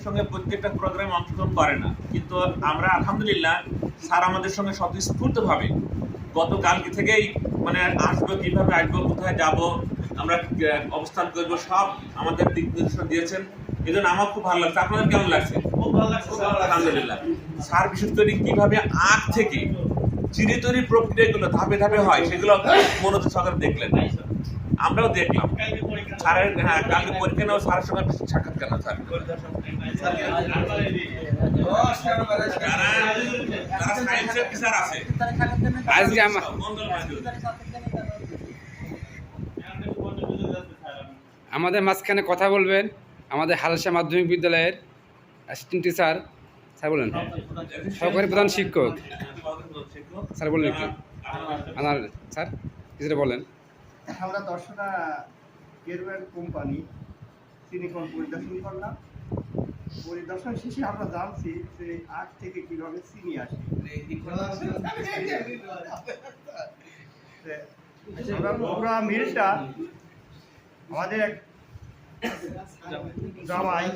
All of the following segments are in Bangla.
সঙ্গে প্রত্যেকটা প্রোগ্রামে অংশগ্রহণ করে না, কিন্তু আমরা আলহামদুলিল্লাহ স্যার আমাদের সঙ্গে স্বতঃস্ফূর্তভাবে গতকালকে থেকেই মানে আসবো, কীভাবে আসবো, কোথায় যাব, আমরা অবস্থান করবো, সব আমাদের দিক নির্দেশনা দিয়েছেন। এই জন্য আমার খুব ভালো লাগছে। আপনাদের কেমন লাগছে? আলহামদুলিল্লাহ। স্যার বিশেষ করে কীভাবে আগ থেকে চিনি তৈরি প্রক্রিয়াগুলো ধাপে ধাপে হয় সেগুলো মনোযোগ সহকারে দেখলেন, আমরাও দেখলাম। স্যারের কালকে পরীক্ষা নেওয়া স্যারের সঙ্গে সাক্ষাৎকার না স্যার, যারা সায়েন্সের টিচার আছে আজকে আমাদের মাঝখানে কথা বলবেন আমাদের হালসা মাধ্যমিক বিদ্যালয়ের অ্যাসিস্ট্যান্ট টিচার স্যার, বলেন সহকারী প্রধান শিক্ষক স্যার, বলেন একটু আমার স্যার কিছুটা বলেন। আমরা দর্শনা কেরওয়ান কোম্পানি চিনিকল পরিদর্শন করলাম। পরিদর্শন শেষে আমরা জানছি যে আখ থেকে কিভাবে চিনি আসে। আমরা পুরা মিলটা আমাদের এক জামাই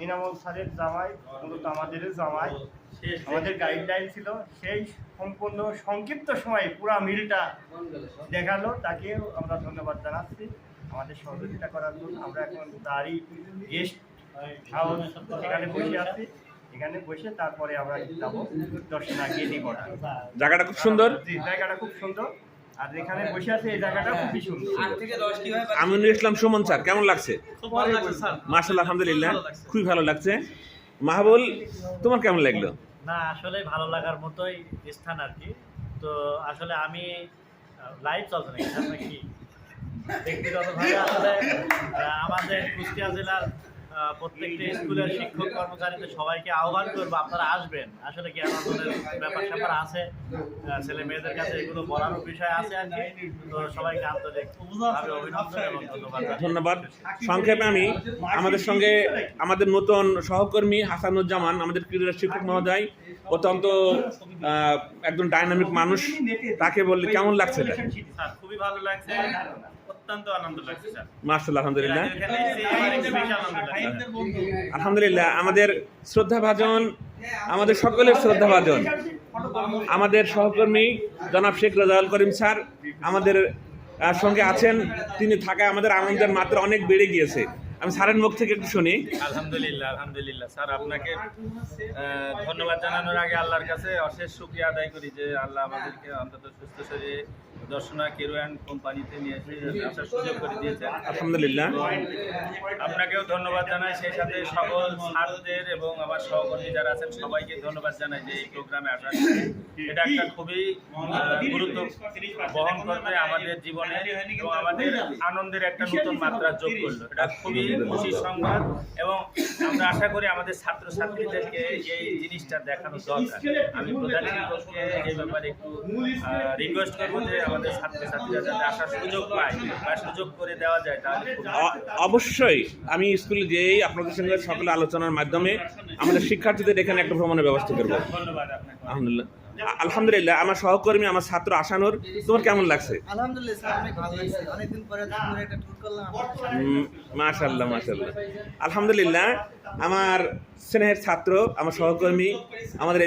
ইনামুল স্যারের জামাই, মূলত আমাদের জামাই, আমাদের গাইডলাইন ছিল। সেই সম্পূর্ণ সংক্ষিপ্ত সময়ে পুরা মিলটা দেখালো, তাকেও আমরা ধন্যবাদ জানাচ্ছি আমাদের সহযোগিতা করার জন্য। আমরা এখন তারই গেস্ট হাউস এখানে বসে আছি, এখানে বসে তারপরে আমরা যাবো দর্শনা গেটি করা। জায়গাটা খুব সুন্দর। জি, জায়গাটা খুব সুন্দর, আর এখানে বসে আছে এই জায়গাটা খুবই সুন্দর। আমিনুল ইসলাম সুমন স্যার, কেমন লাগছে? খুব ভালো লাগছে স্যার, মাশাআল্লাহ, আলহামদুলিল্লাহ, খুবই ভালো লাগছে। মাহবুল, তোমার কেমন লাগলো? না আসলে ভালো লাগার মতোই স্থান আর কি। তো আসলে আমি লাইভ চলছে নাকি স্যার নাকি ব্যক্তিগতভাবে আসলে আমাদের কুষ্টিয়া জেলার প্রত্যেকটা স্কুলের শিক্ষক কর্মচারীদের সবাইকে আহ্বান করবো আপনারা আসবেন। আসলে কি আমাদের ব্যাপার স্যাপার আছে, ছেলে মেয়েদের কাছে এগুলো বলারও বিষয় আছে আর কি। তো সবাইকে আন্তরিকভাবে অভিনন্দন এবং ধন্যবাদ। ধন্যবাদ। সংক্ষেপে আমি আমাদের সঙ্গে আমাদের নতুন সহকর্মী হাসানুজ্জামান, আমাদের ক্রীড়া শিক্ষক মহোদয়, অত্যন্ত একজন ডাইনামিক মানুষ, তাকে বললে কেমন লাগছে? স্যার খুবই ভালো লাগছে, অত্যন্ত আনন্দ লাগছে স্যার। মাশাআল্লাহ, আলহামদুলিল্লাহ, আলহামদুলিল্লাহ। আলহামদুলিল্লাহ। আমাদের শ্রদ্ধাভাজন, আমাদের সকলের শ্রদ্ধাভাজন আমাদের সহকর্মী জনাব শেখ রাজাউল করিম স্যার আমাদের সঙ্গে আছেন। তিনি থাকায় আমাদের আনন্দের মাত্রা অনেক বেড়ে গিয়েছে। আমি স্যারের মুখ থেকে একটু শুনি। আলহামদুলিল্লাহ, আলহামদুলিল্লাহ স্যার, আপনাকে ধন্যবাদ জানানোর আগে আল্লাহর কাছে অশেষ শুকরিয়া আদায় করি যে আল্লাহ আমাদেরকে অন্তত সুস্থ শরীরে দর্শনা কেরওয়ান কোম্পানিতে নিয়ে আসার সুযোগ করে দিয়েছেন। আলহামদুলিল্লাহ, আপনাকেও ধন্যবাদ জানাই, সেই সাথে সকল ছাত্রদের এবং আমার সহকর্মী যারা আছেন সবাইকে ধন্যবাদ জানাই যে এই প্রোগ্রামে আসার। এটা একটা খুবই গুরুত্ব বহন করবে আমাদের জীবনে এবং আমাদের আনন্দের একটা নতুন মাত্রা যোগ করলো। এটা খুবই খুশির সংবাদ এবং আমরা আশা করি আমাদের ছাত্রছাত্রীদেরকে এই জিনিসটা দেখানো দরকার। আমি প্রধান শিক্ষককে এই ব্যাপারে একটু রিকোয়েস্ট করবো যে আমাদের ছাত্রছাত্রীরা যাতে আসার সুযোগ পায় বা সুযোগ করে দেওয়া যায় তাহলে অবশ্যই আমি স্কুলে যেয়েই আপনাদের সঙ্গে সকলে আলোচনার মাধ্যমে আমাদের শিক্ষার্থীদের এখানে একটা ভ্রমণের ব্যবস্থা করবো। ধন্যবাদ আপনাকে। আলহামদুলিল্লাহ, আলহামদুলিল্লাহ। আমার সহকর্মী, আমার ছাত্র আশানুর, তোমার কেমন লাগছে? আলহামদুলিল্লাহ স্যার, অনেক ভালো লাগছে। অনেকদিন পরে সুন্দর একটা ট্যুর করলাম। মাশাআল্লাহ, মাশাআল্লাহ, আলহামদুলিল্লাহ। আমার স্নেহের ছাত্র, আমার সহকর্মী, আমাদের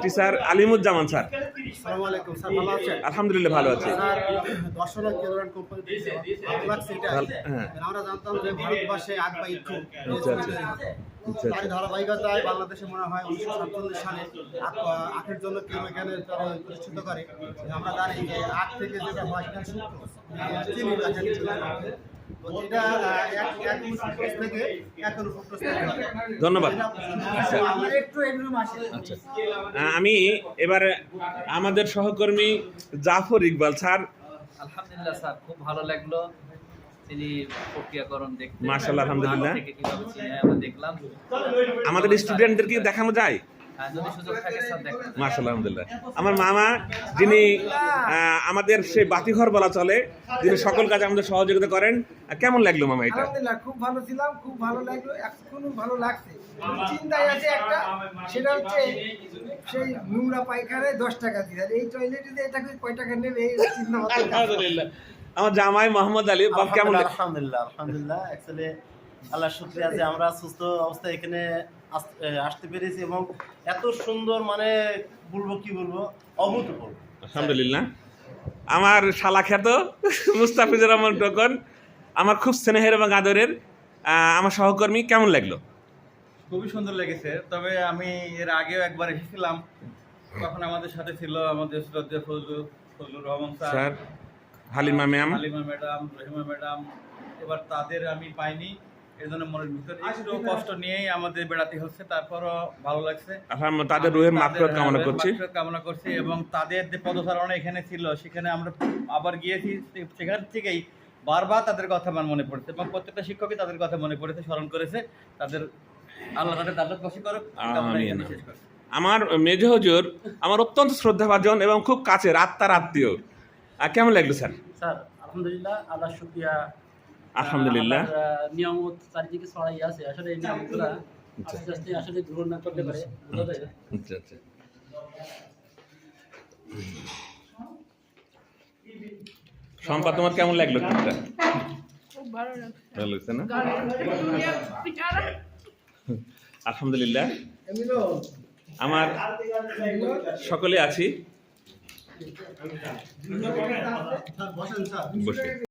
টিচার আলিমুজ্জামান স্যার। আসসালামু আলাইকুম স্যার, ভালো আছেন? আলহামদুলিল্লাহ, ভালো আছে। স্যার, দর্শনা কেরওয়ান কোম্পানিতে ভালো লাগছে এটা। হ্যাঁ, আমরা জানতাম যে ভারতবর্ষে আখ বা ইক্ষু আচ্ছা, আচ্ছা, তার ধারাবাহিকতায় বাংলাদেশে মনে হয় 1947 সালে আখের জন্য কেরোয়ানের তারা প্রতিষ্ঠিত করে। আমরা জানি যে আখ থেকে যেটা হয় সেটা সুক্রোজ, চিনি কাজে এটা এক সুক্রোজ থেকে এক সুক্রোজ তৈরি হয়। ধন্যবাদ। আমার একটু এগুলো আসে। আচ্ছা, আমি এবার আমাদের সহকর্মী জাফর ইকবাল স্যার। আলহামদুলিল্লাহ স্যার, খুব ভালো লাগলো তিনি প্রক্রিয়াকরণ দেখতে। মাশাআল্লাহ, আলহামদুলিল্লাহ। থেকে কিভাবে চিনে আমরা দেখলাম। আমাদের স্টুডেন্টদেরকে দেখানো যায়? যদি সুযোগ থাকে স্যার দেখেন। মাশাআল্লাহ, আলহামদুলিল্লাহ। আমার মামা, যিনি আমাদের সেই বাতিঘর বলা চলে, যিনি সকল কাজে আমাদের সহযোগিতা করেন, কেমন লাগলো মামা এটা? আলহামদুলিল্লাহ, খুব ভালো ছিলাম, খুব ভালো লাগলো, এখনো ভালো লাগছে। চিন্তায় আছে একটা, সেটা হচ্ছে সেই নোংরা পায়খানায় 10 টাকা দিয়ে, এই টয়লেটে যে এটা কয় টাকা নেবে এই চিন্তা মাথা। আলহামদুলিল্লাহ। আমার জামাই মোহাম্মদ আলী, বাপ কেমন? আলহামদুলিল্লাহ, আলহামদুলিল্লাহ। অ্যাকচুয়ালি আল্লাহ শুকরিয়া যে আমরা সুস্থ অবস্থায় এখানে আসতে পেরেছি এবং এত সুন্দর মানে বলবো অভূতপূর্ব। আলহামদুলিল্লাহ। আমার শালা খ্যাত মুস্তাফিজুর রহমান টোকন, আমার খুব স্নেহের এবং আদরের আমার সহকর্মী, কেমন লাগলো? খুবই সুন্দর লেগেছে। তবে আমি এর আগেও একবার এসেছিলাম, তখন আমাদের সাথে ছিল আমাদের শ্রদ্ধেয় Fazlur Rahman sir, sir, Halima ma'am, Halima madam, Rahima madam. এবার তাদের আমি পাইনি, এই জন্য মনের ভিতরে একটু কষ্ট নিয়েই আমাদের বেড়াতে হচ্ছে। তারপরও ভালো লাগছে। তাদের রুহের মাগফিরাত কামনা করছি। কামনা করছি এবং তাদের যে পদচারণা এখানে ছিল সেখানে আমরা আবার গিয়েছি, সেখান থেকেই বারবার তাদের কথা আমার মনে পড়েছে এবং প্রত্যেকটা শিক্ষকই তাদের কথা মনে পড়েছে, স্মরণ করেছে। তাদের আল্লাহ তাদের দাদত বসি করুক। আমিন। আমার মেজ হুজুর আমার অত্যন্ত শ্রদ্ধাভাজন এবং খুব কাছের আত্মার আত্মীয়। কেমন লাগলো স্যার? স্যার আলহামদুলিল্লাহ, আল্লাহ শুকরিয়া। আলহামদুলিল্লাহ। নিয়ামত চারিদিকে ছড়াই আছে, আসলে এই নিয়ামতগুলা আস্তে আস্তে আসলে গ্রহণ না করতে পারে বোঝা যায় না। আচ্ছা আচ্ছা। সম্পা, তোমার কেমন লাগলো ট্রিপটা? খুব ভালো লাগছে। ভালো লাগছে না? পিঠারা আলহামদুলিল্লাহ। আমার সকলে আছি বসেন স্যার। বসে।